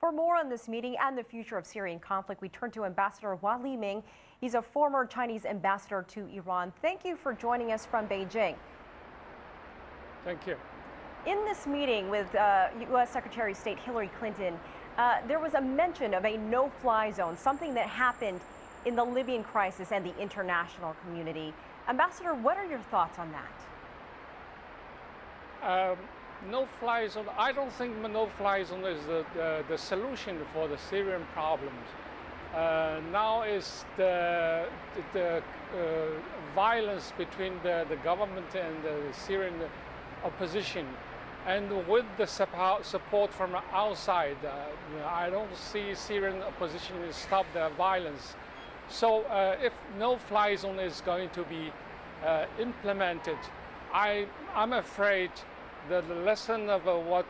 For more on this meeting and the future of Syrian conflict, we turn to Ambassador Hua Liming. He's a former Chinese ambassador to Iran. Thank you for joining us from Beijing. Thank you. In this meeting with U.S. Secretary of State Hillary Clinton, there was a mention of a no-fly zone, something that happened in the Libyan crisis and the international community. Ambassador, what are your thoughts on that? No-fly zone, I don't think no-fly zone is the solution for the Syrian problems. Now is the violence between the government and the Syrian opposition. And with the support from outside, I don't see Syrian opposition stop the violence. So if no-fly zone is going to be implemented, I'm afraid that the lesson of what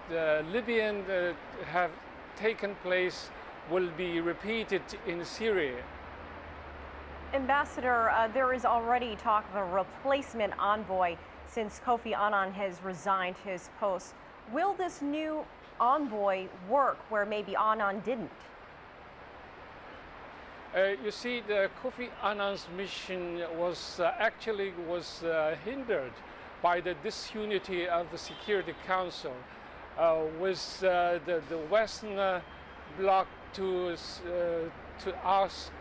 Libyan have taken place will be repeated in Syria. Ambassador, there is already talk of a replacement envoy since Kofi Annan has resigned his post. Will this new envoy work where maybe Annan didn't? You see, the Kofi Annan's mission was actually hindered by the disunity of the Security Council, with the Western bloc to ask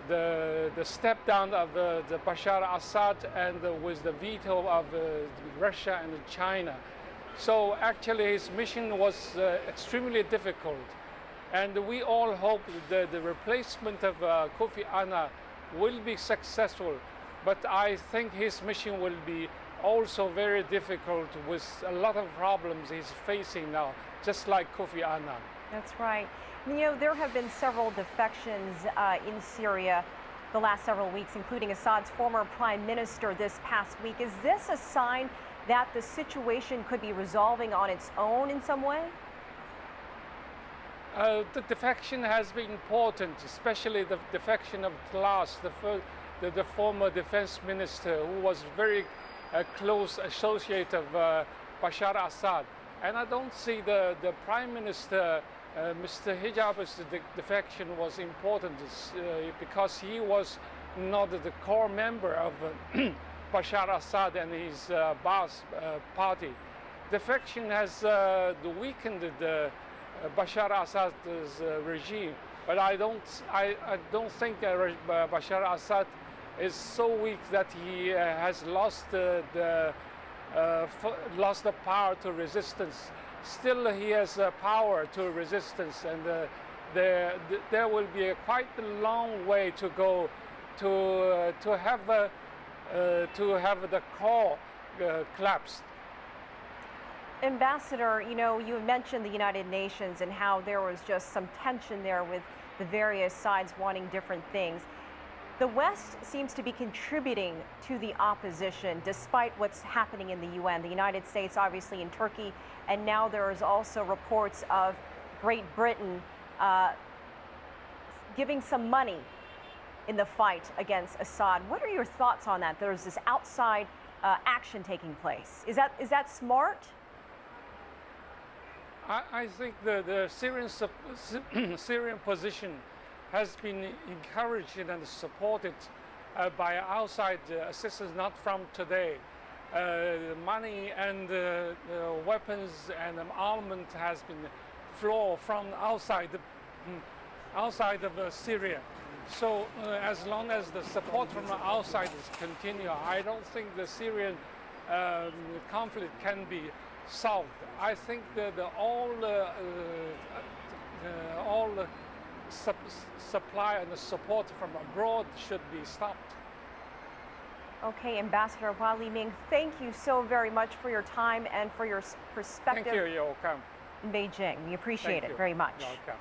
the step down of the Bashar al-Assad and with the veto of Russia and China. So actually his mission was extremely difficult. And we all hope that the replacement of Kofi Annan will be successful. But I think his mission will be also very difficult with a lot of problems he's facing now, just like Kofi Annan. That's right. You know, there have been several defections in Syria the last several weeks, including Assad's former prime minister this past week. Is this a sign that the situation could be resolving on its own in some way? The defection has been important, especially the defection of Tlass, the former defense minister, who was very close associate of Bashar al-Assad. And I don't see the prime minister, Mr. Hijab's defection was important because he was not the core member of Bashar al-Assad and his Ba'ath party. Defection has weakened the Bashar al-Assad's regime, but I don't think Bashar al-Assad is so weak that he has lost the power to resistance. Still, he has power to resistance, and there will be quite a long way to go to have the core collapsed. Ambassador, you know, you mentioned the United Nations and how there was just some tension there with the various sides wanting different things. The West seems to be contributing to the opposition despite what's happening in the UN. The United States, obviously, in Turkey, and now there is also reports of Great Britain giving some money in the fight against Assad. What are your thoughts on that? There's this outside action taking place. Is that smart? I think the Syrian position has been encouraged and supported by outside assistance, not from today. Money and weapons and armament has been flow from outside of Syria. So as long as the support from the outside is continue, I don't think the Syrian conflict can be solved. I think that all the supply and the support from abroad should be stopped. Okay, Ambassador Hua Liming, thank you so very much for your time and for your perspective. Thank you. You're welcome. In Beijing, we appreciate it very much. You're welcome.